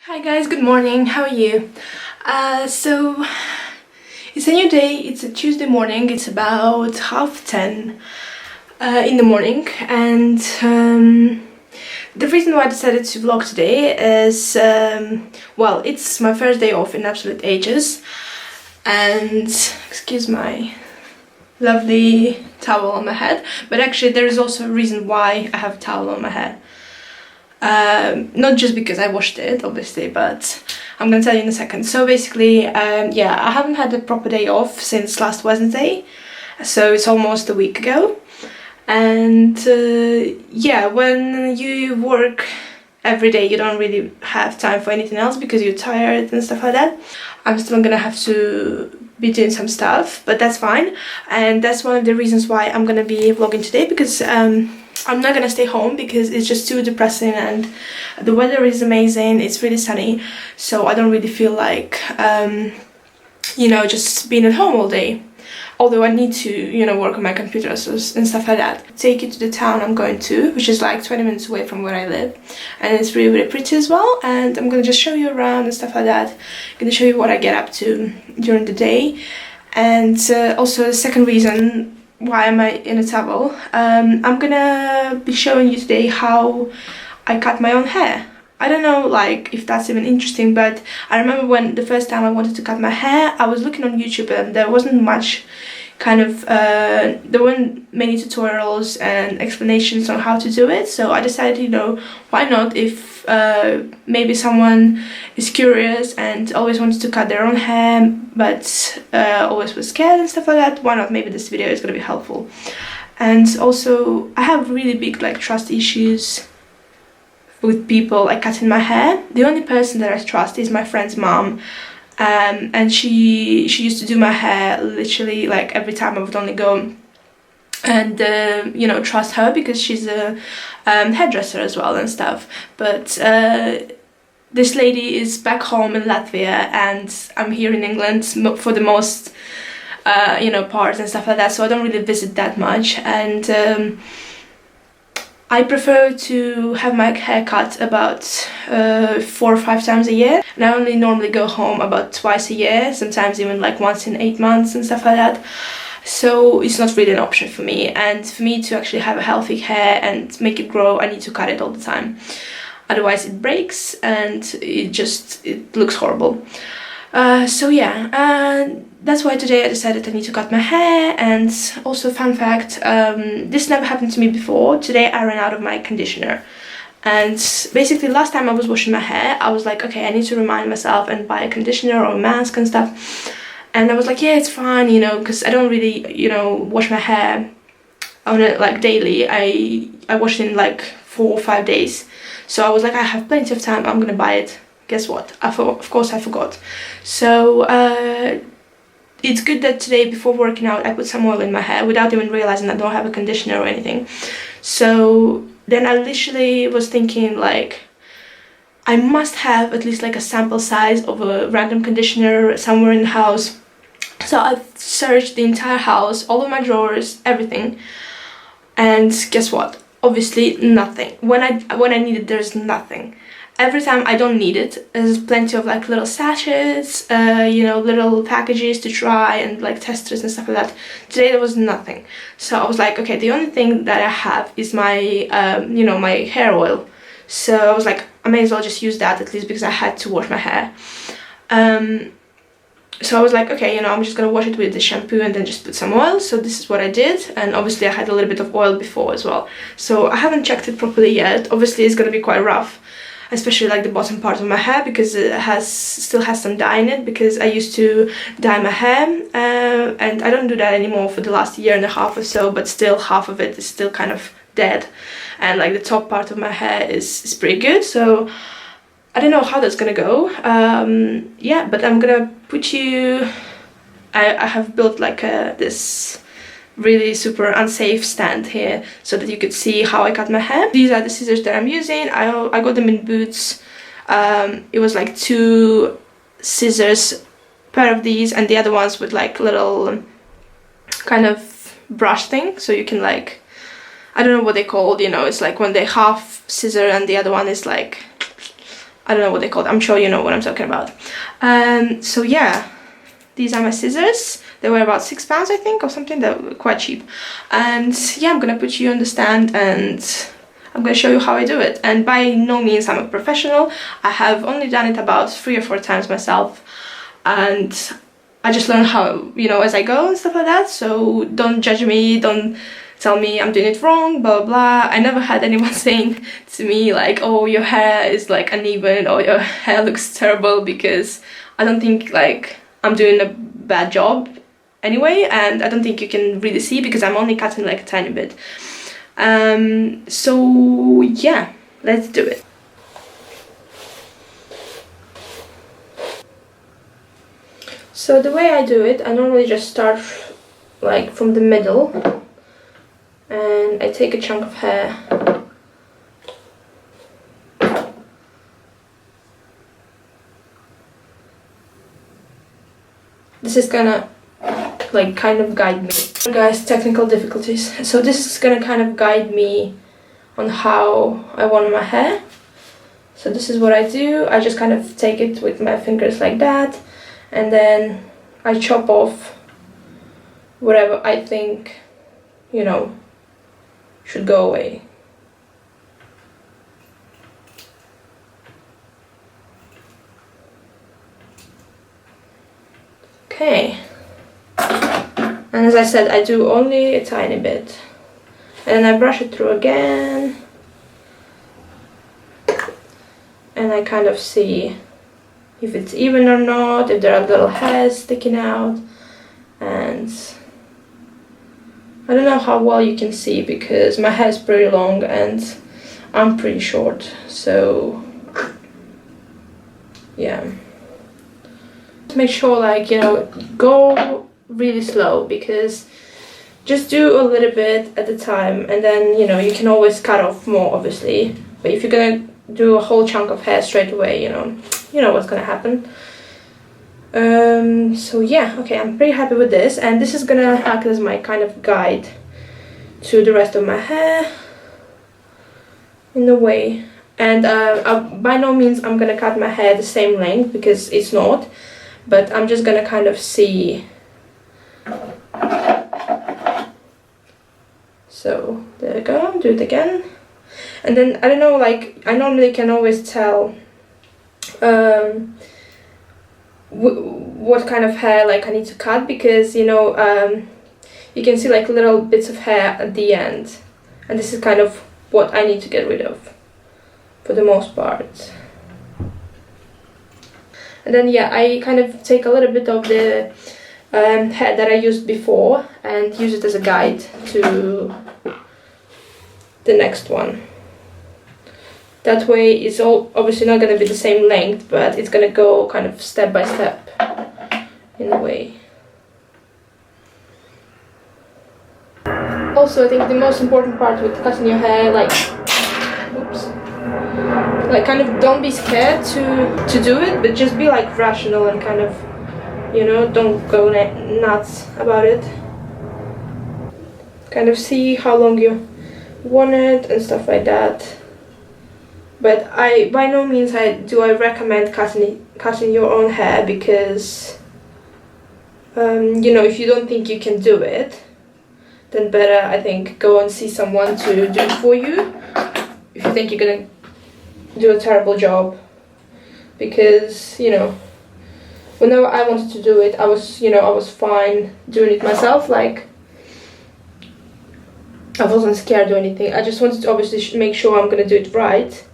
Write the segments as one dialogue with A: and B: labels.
A: Hi guys, good morning, how are you? So it's a new day, it's a Tuesday morning, it's about 10:30 in the morning, and the reason why I decided to vlog today is, well, it's my first day off in absolute ages, and excuse my lovely towel on my head, but actually there is also a reason why I have a towel on my head. Not just because I washed it, obviously, but I'm gonna tell you in a second. So basically, yeah, I haven't had a proper day off since last Wednesday, so it's almost a week ago. And yeah, when you work every day, you don't really have time for anything else because you're tired and stuff like that. I'm still gonna have to be doing some stuff, but that's fine. And that's one of the reasons why I'm gonna be vlogging today, because I'm not gonna stay home because it's just too depressing, and the weather is amazing, it's really sunny, so I don't really feel like you know, just being at home all day. Although I need to, you know, work on my computer and stuff like that. Take you to the town I'm going to, which is like 20 minutes away from where I live, and it's really, really pretty as well, and I'm gonna just show you around and stuff like that. I'm gonna show you what I get up to during the day. And also the second reason why am I in a towel, I'm gonna be showing you today how I cut my own hair. I don't know, like, if that's even interesting, but I remember when the first time I wanted to cut my hair, I was looking on YouTube and there wasn't much kind of, there weren't many tutorials and explanations on how to do it, so I decided, you know, why not, if maybe someone is curious and always wanted to cut their own hair but always was scared and stuff like that, why not, maybe this video is going to be helpful. And also, I have really big like trust issues with people like cutting my hair. The only person that I trust is my friend's mom, and she used to do my hair literally like every time I would only go and you know, trust her because she's a hairdresser as well and stuff. But this lady is back home in Latvia and I'm here in England for the most you know, part and stuff like that, so I don't really visit that much, and I prefer to have my hair cut about 4 or 5 times a year, and I only normally go home about twice a year, sometimes even like once in 8 months and stuff like that. So it's not really an option for me, and for me to actually have a healthy hair and make it grow, I need to cut it all the time. Otherwise it breaks and it looks horrible. So yeah, that's why today I decided I need to cut my hair. And also, fun fact, this never happened to me before. Today I ran out of my conditioner, and basically last time I was washing my hair I was like, okay, I need to remind myself and buy a conditioner or a mask and stuff, and I was like, yeah, it's fine, you know, because I don't really, you know, wash my hair on it like daily. I wash it in like 4 or 5 days, so I was like, I have plenty of time, I'm gonna buy it. Guess what? Of course I forgot. So it's good that today before working out I put some oil in my hair without even realizing I don't have a conditioner or anything. So then I literally was thinking, like, I must have at least like a sample size of a random conditioner somewhere in the house. So I've searched the entire house, all of my drawers, everything, and guess what? Obviously nothing. When I need it, there's nothing. Every time I don't need it, there's plenty of like little sachets, you know, little packages to try and like testers and stuff like that. Today there was nothing. So I was like, okay, the only thing that I have is my, you know, my hair oil. So I was like, I may as well just use that, at least because I had to wash my hair. So I was like, okay, you know, I'm just gonna wash it with the shampoo and then just put some oil. So this is what I did, and obviously I had a little bit of oil before as well. So I haven't checked it properly yet. Obviously it's gonna be quite rough, especially like the bottom part of my hair, because it still has some dye in it, because I used to dye my hair, and I don't do that anymore for the last 1.5 years or so, but still half of it is still kind of dead, and like the top part of my hair is pretty good. So I don't know how that's gonna go. Yeah, but I'm gonna put you, I have built like this really super unsafe stand here so that you could see how I cut my hair. These are the scissors that I'm using. I got them in Boots. It was like 2 scissors, pair of these, and the other ones with like little kind of brush thing, so you can like, I don't know what they called, you know, it's like when they half scissor and the other one is like I don't know what they call it. I'm sure you know what I'm talking about. So yeah, these are my scissors. They were about £6, I think, or something. They were quite cheap. And yeah, I'm gonna put you on the stand and I'm gonna show you how I do it. And by no means I'm a professional. I have only done it about 3 or 4 times myself, and I just learn how, you know, as I go and stuff like that. So don't judge me, don't tell me I'm doing it wrong, blah blah. I never had anyone saying to me like, oh, your hair is like uneven or your hair looks terrible, because I don't think like I'm doing a bad job anyway, and I don't think you can really see because I'm only cutting like a tiny bit. So yeah, let's do it. So the way I do it, I normally just start like from the middle, and I take a chunk of hair. This is gonna like kind of guide me. Guys, technical difficulties. So this is gonna kind of guide me on how I want my hair. So this is what I do. I just kind of take it with my fingers like that, and then I chop off whatever I think, you know, should go away. Okay. And as I said, I do only a tiny bit. And then I brush it through again. And I kind of see if it's even or not, if there are little hairs sticking out. And I don't know how well you can see because my hair is pretty long and I'm pretty short. So yeah. Make sure, like, you know, go really slow, because just do a little bit at a time, and then, you know, you can always cut off more obviously, but if you're gonna do a whole chunk of hair straight away, you know what's gonna happen. So yeah, okay, I'm pretty happy with this, and this is gonna act as my kind of guide to the rest of my hair in a way. And by no means I'm gonna cut my hair the same length, because it's not, but I'm just gonna kind of see. So there we go, do it again. And then I don't know, like, I normally can always tell what kind of hair like I need to cut, because, you know, you can see like little bits of hair at the end, and this is kind of what I need to get rid of for the most part. And then yeah, I kind of take a little bit of the hair that I used before and use it as a guide to the next one. That way it's all obviously not going to be the same length, but it's going to go kind of step by step in a way. Also, I think the most important part with cutting your hair, like, oops, like, kind of don't be scared to do it, but just be like rational and kind of, you know, don't go nuts about it. Kind of see how long you want it and stuff like that. But by no means I recommend cutting your own hair, because you know, if you don't think you can do it, then better, I think, go and see someone to do it for you if you think you're gonna do a terrible job. Because, you know, whenever I wanted to do it, I was fine doing it myself. Like, I wasn't scared or anything. I just wanted to obviously make sure I'm gonna do it right,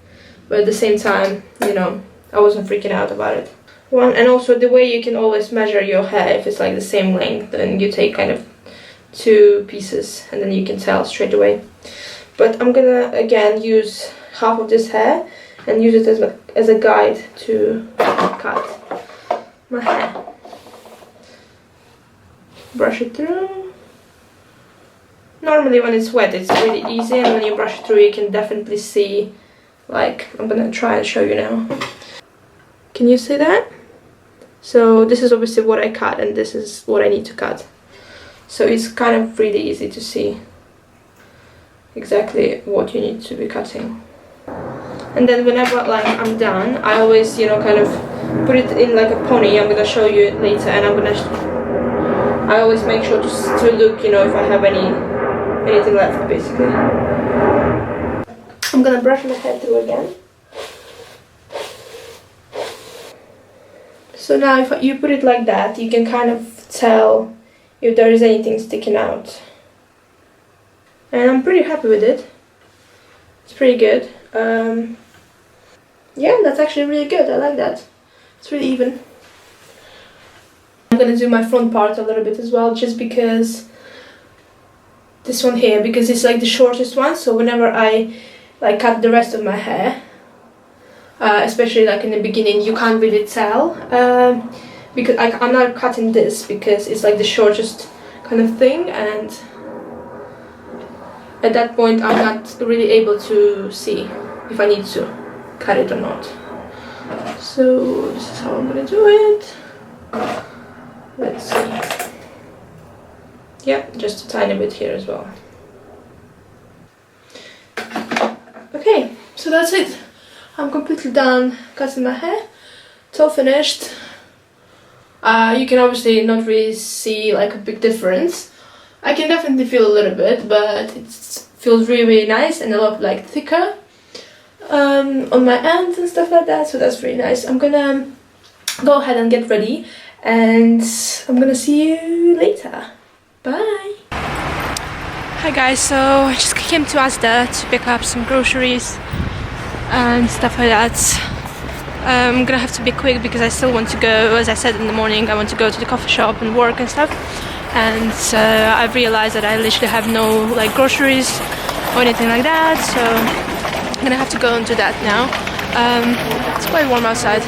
A: but at the same time, you know, I wasn't freaking out about it. And also the way you can always measure your hair, if it's like the same length, then you take kind of 2 pieces and then you can tell straight away. But I'm gonna again use half of this hair and use it as a guide to cut my hair. Brush it through. Normally when it's wet it's really easy, and when you brush it through you can definitely see, like, I'm gonna try and show you now. Can you see that? So this is obviously what I cut, and this is what I need to cut. So it's kind of really easy to see exactly what you need to be cutting. and then whenever like I'm done, I always, you know, kind of put it in like a pony. I'm gonna show you it later, and I always make sure to look, you know, if I have anything left, basically. I'm gonna brush my hair through again. So now if you put it like that, you can kind of tell if there is anything sticking out. And I'm pretty happy with it. It's pretty good. Yeah, that's actually really good. I like that. It's really even. I'm gonna do my front part a little bit as well, just because this one here, because it's like the shortest one, so whenever I like cut the rest of my hair, especially like in the beginning, you can't really tell, because I'm not cutting this because it's like the shortest kind of thing, and at that point I'm not really able to see if I need to cut it or not. So this is how I'm gonna do it. Let's see. Yeah, just a tiny bit here as well. Okay, so that's it. I'm completely done cutting my hair. It's all finished. You can obviously not really see like a big difference. I can definitely feel a little bit, but it feels really, really nice and a lot like thicker on my ends and stuff like that. So that's really nice. I'm gonna go ahead and get ready, and I'm gonna see you later. Bye. Hi guys, so I just came to Asda to pick up some groceries and stuff like that. I'm gonna have to be quick because I still want to go, as I said in the morning, I want to go to the coffee shop and work and stuff. And I've realized that I literally have no like groceries or anything like that, so I'm gonna have to go and do that now. It's quite warm outside,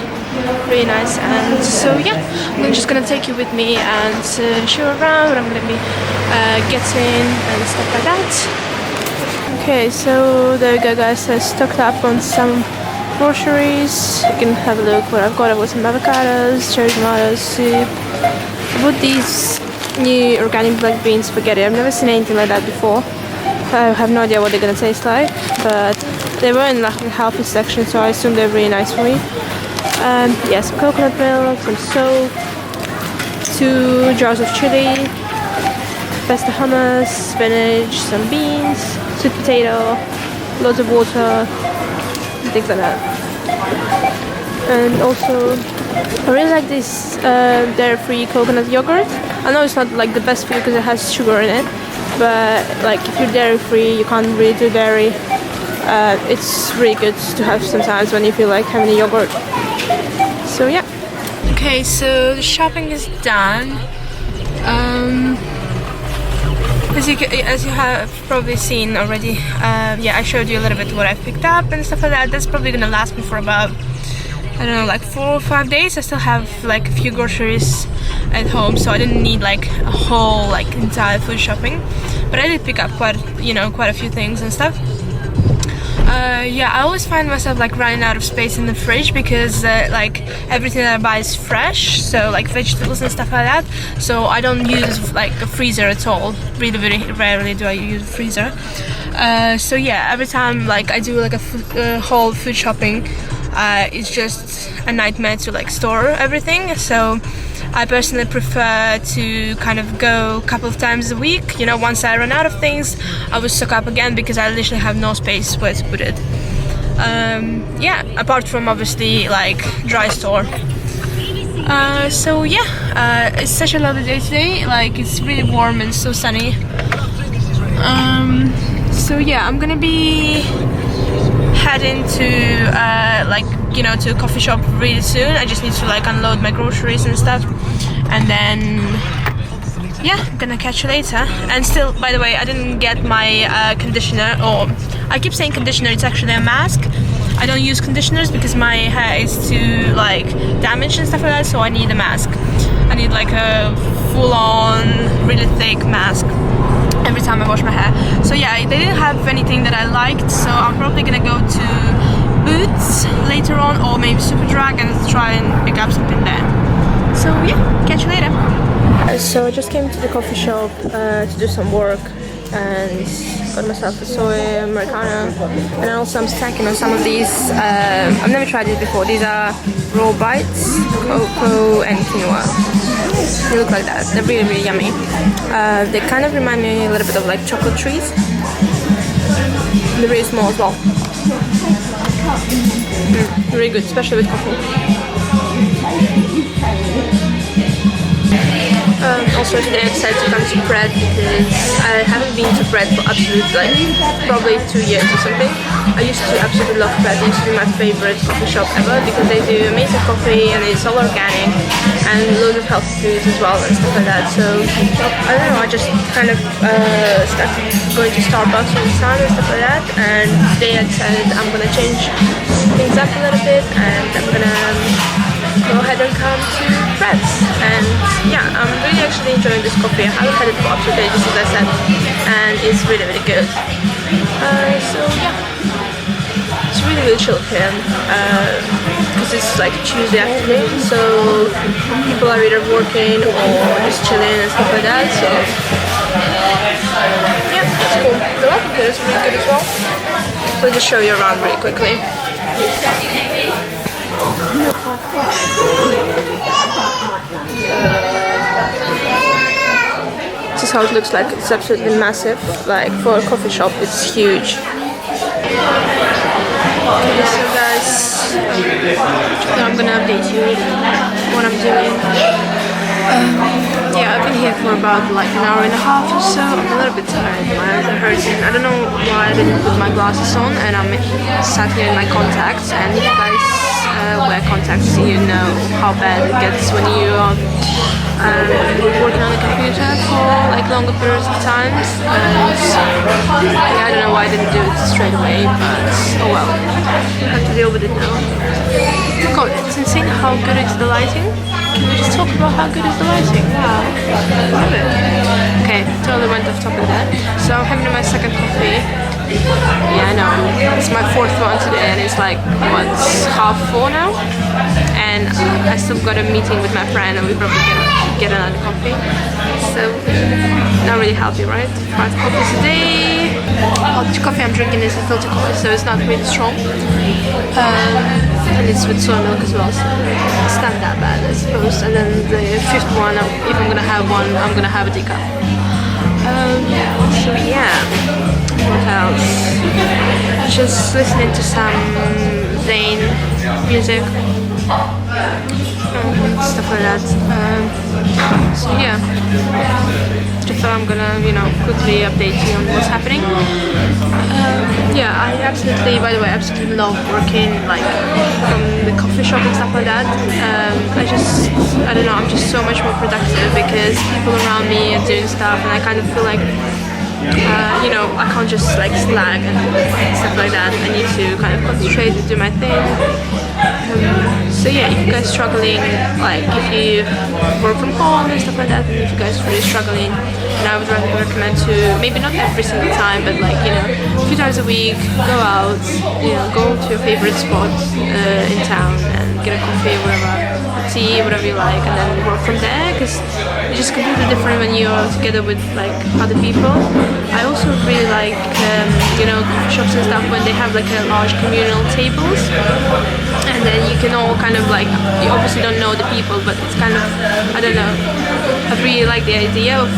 A: really nice, and so yeah, I'm just gonna take you with me and show you around what I'm gonna be getting and stuff like that. Okay, so there we go guys, I stocked up on some groceries. You can have a look what I've got. I've got some avocados, cherry tomatoes, soup. I bought these new organic black bean spaghetti. I've never seen anything like that before. I have no idea what they're gonna taste like, but they were in the healthy section, so I assume they're really nice for me. Yeah, some coconut milk, some soap, 2 jars of chili, pesto hummus, spinach, some beans, sweet potato, loads of water, things like that. And also, I really like this dairy-free coconut yogurt. I know it's not like the best for you because it has sugar in it, but like if you're dairy-free, you can't really do dairy. It's really good to have sometimes when you feel like having a yogurt. So yeah. Okay, so the shopping is done. As you have probably seen already, yeah, I showed you a little bit what I picked up and stuff like that. That's probably gonna last me for about, I don't know, like 4 or 5 days. I still have like a few groceries at home, so I didn't need like a whole like entire food shopping, but I did pick up quite a few things and stuff. Yeah, I always find myself like running out of space in the fridge because like everything that I buy is fresh, so like vegetables and stuff like that, so I don't use like a freezer at all. Really, really rarely do I use a freezer. So yeah, every time like I do like a whole food shopping, it's just a nightmare to like store everything, so I personally prefer to kind of go a couple of times a week. You know, once I run out of things, I will stock up again because I literally have no space where to put it. Yeah, apart from obviously like dry store. So yeah, it's such a lovely day today. Like it's really warm and so sunny. So yeah, I'm gonna be heading to like, you know, to a coffee shop really soon. I just need to like unload my groceries and stuff, and then yeah, I'm gonna catch you later. And still, by the way, I didn't get my conditioner, or I keep saying conditioner, it's actually a mask. I don't use conditioners because my hair is too like damaged and stuff like that, so I need a mask. I need like a full-on really thick mask every time I wash my hair. So yeah, they didn't have anything that I liked, so I'm probably gonna go to Boots later on, or maybe Superdrug, and try and pick up something there. So yeah, catch you later. So I just came to the coffee shop to do some work, and got myself a soy americano, and also I'm snacking on some of these. I've never tried these before. These are raw bites, cocoa and quinoa. They look like that. They're really, really yummy. They kind of remind me a little bit of like chocolate trees. They're really small as well. Really good, especially with coffee. Also today I decided to come to Pret because I haven't been to Pret for probably 2 years or something. I used to absolutely love Pret. It used to be my favorite coffee shop ever because they do amazing coffee and it's all organic and loads of healthy foods as well and stuff like that. So I don't know, I just kind of started going to Starbucks all the time and stuff like that, and today I decided I'm gonna change things up a little bit and I'm gonna go ahead and come to Pret's. And yeah, I'm really actually enjoying this coffee. I haven't had it for up to date, just as I said, and it's really, really good. So yeah, it's really, really chill here because it's like Tuesday afternoon, so people are either working or just chilling and stuff like that. So yeah, that's cool. The welcome here is really good as well. Let me just show you around really quickly. This is how it looks like. It's absolutely massive. Like for a coffee shop, it's huge. Okay, so guys, now I'm gonna update you what I'm doing. Yeah, I've been here for about like an hour and a half or so. I'm a little bit tired. My eyes are hurting. I don't know why I didn't put my glasses on, and I'm sat here in my contacts. And if you guys wear contacts, you know how bad it gets when you are working on the computer for like longer periods of times. And yeah, I don't know why I didn't do it straight away, but oh well, I have to deal with it now. God, it's insane how good is the lighting. Can we just talk about how good is the lighting? Wow, love it. Okay, totally went off topic there. So I'm having my second coffee. Yeah, I know. It's my fourth one today, and it's like what, 4:30 now. And I still got a meeting with my friend, and we're probably gonna get another coffee. So not really healthy, right? 5 coffees a day. Oh, the coffee I'm drinking is a filter coffee, so it's not really strong. And it's with soy milk as well, so it's not that bad, I suppose. And then the fifth one, if I'm gonna have one, I'm gonna have a decaf. So yeah, what else? Just listening to some Zayn music, stuff like that. So yeah, just thought I'm gonna, quickly update you on what's happening. Yeah, I absolutely, by the way, absolutely love working like from the coffee shop and stuff like that. I don't know, I'm just so much more productive because people around me are doing stuff, and I kind of feel like I can't just like slag and stuff like that. I need to kind of concentrate and do my thing. So yeah, if you guys are struggling, like if you work from home and stuff like that, and if you guys are really struggling, then I would recommend to, maybe not every single time, but like, a few times a week, go out, go to your favorite spot in town and get a coffee, whatever, tea, whatever you like, and then work from there, because it's just completely different when you're together with like other people. I also really like, coffee shops and stuff when they have like a large communal tables, and then you can all kind of like, you obviously don't know the people, but it's kind of, I don't know, I really like the idea of,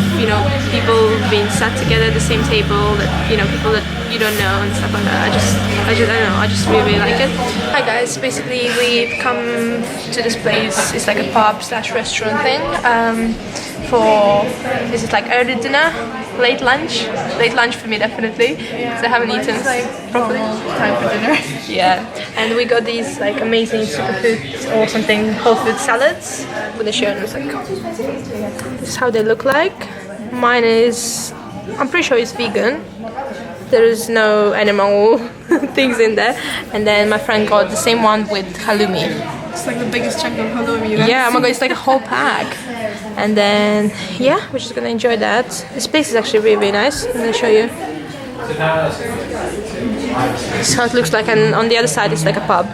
A: people being sat together at the same table, that, people that you don't know and stuff like that. I don't know, I just really, really like it. Hi guys, basically we've come to this place. It's like a pub/restaurant thing for, is it like early dinner, late lunch for me definitely, because I haven't eaten properly.
B: Time for dinner.
A: Yeah, and we got these like amazing superfood or something whole food salads. I'm gonna show you in a second. This is how they look like. Mine is, I'm pretty sure it's vegan. There is no animal things in there. And then my friend got the same one with halloumi.
B: It's like the biggest chunk of halloumi you've ever
A: Yeah, oh my
B: seen.
A: god, it's like a whole pack. And then, yeah, we're just gonna enjoy that. This place is actually really, really nice. I'm gonna show you. This is how it looks like, and on the other side it's like a pub.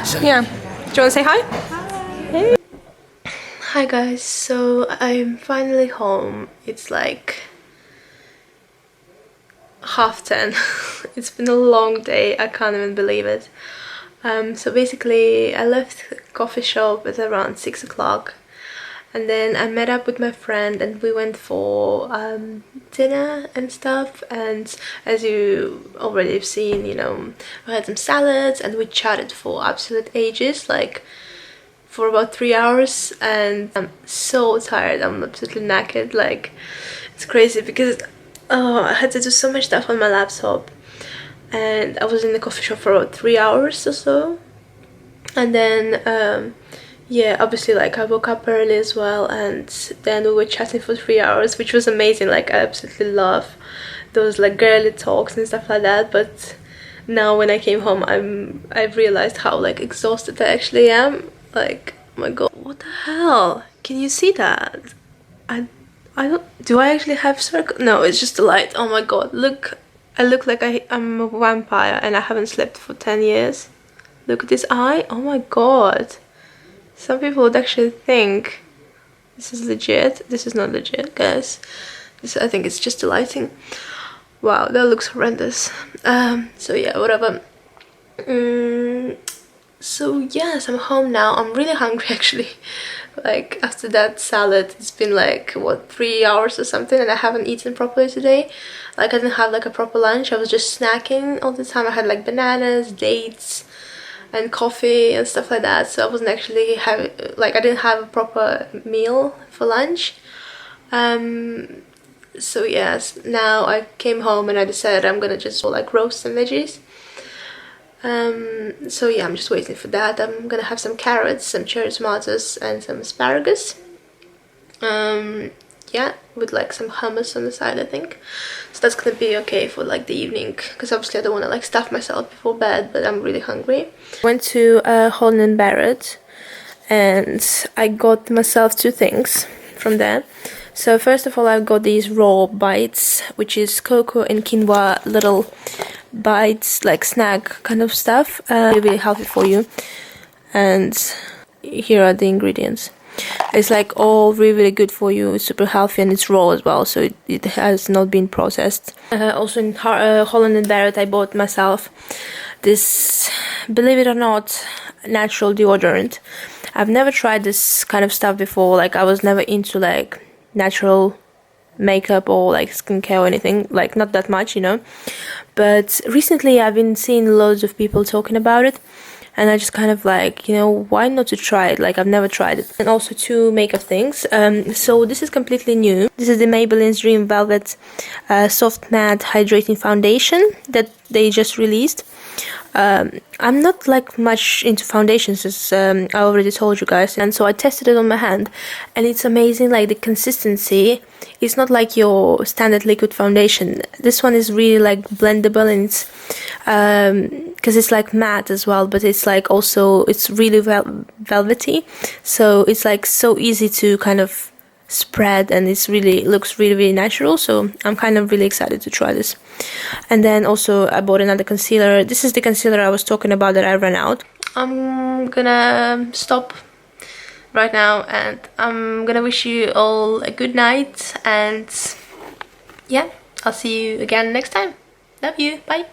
A: So yeah, do you wanna say hi? Hey. Hi guys, so I'm finally home. It's like 10:30. It's been a long day, I can't even believe it. So basically I left the coffee shop at around 6 o'clock, and then I met up with my friend and we went for dinner and stuff. And as you already have seen, you know, we had some salads and we chatted for absolute ages, like for about 3 hours. And I'm so tired, I'm absolutely knackered. Like, it's crazy because I had to do so much stuff on my laptop, and I was in the coffee shop for about 3 hours or so. And then yeah, obviously, like, I woke up early as well, and then we were chatting for 3 hours, which was amazing. Like, I absolutely love those like girly talks and stuff like that. But now when I came home, I've realized how like exhausted I actually am. Like, oh my god, what the hell? Can you see that? I don't, do I actually have circle? No, it's just the light. Oh my god, look, I look like I'm a vampire and I haven't slept for 10 years. Look at this eye. Oh my god. Some people would actually think this is legit. This is not legit, guys. This, I think it's just the lighting. Wow, that looks horrendous. So yeah, whatever. So yes, I'm home now. I'm really hungry actually. Like, after that salad, it's been like, what, 3 hours or something, and I haven't eaten properly today. Like, I didn't have like a proper lunch. I was just snacking all the time. I had like bananas, dates, and coffee and stuff like that. So I wasn't actually having, like, I didn't have a proper meal for lunch. So yes, now I came home and I decided I'm gonna just like roast some veggies. So yeah, I'm just waiting for that. I'm gonna have some carrots, some cherry tomatoes, and some asparagus. Yeah, with like some hummus on the side, I think. So that's gonna be okay for like the evening, because obviously I don't want to like stuff myself before bed, but I'm really hungry. Went to Holland & Barrett and I got myself 2 things from there. So first of all, I've got these raw bites, which is cocoa and quinoa little bites, like snack kind of stuff. Really healthy for you. And here are the ingredients. It's like all really good for you. It's super healthy and it's raw as well, so it has not been processed. Also in Holland & Barrett, I bought myself this, believe it or not, natural deodorant. I've never tried this kind of stuff before. Like, I was never into like natural makeup or like skincare or anything, like not that much, you know. But recently I've been seeing loads of people talking about it, and I just kind of like, you know, why not to try it? Like, I've never tried it. And also 2 makeup things. So this is completely new. This is the Maybelline's Dream Velvet Soft Matte Hydrating Foundation that they just released. I'm not like much into foundations, as I already told you guys, and so I tested it on my hand, and it's amazing. Like, the consistency, it's not like your standard liquid foundation. This one is really like blendable, and it's because it's like matte as well, but it's like also, it's really velvety, so it's like so easy to kind of spread, and it's really looks really natural. So I'm kind of really excited to try this. And then also I bought another concealer. This is the concealer I was talking about that I ran out. I'm gonna stop right now, and I'm gonna wish you all a good night, and yeah, I'll see you again next time. Love you, bye.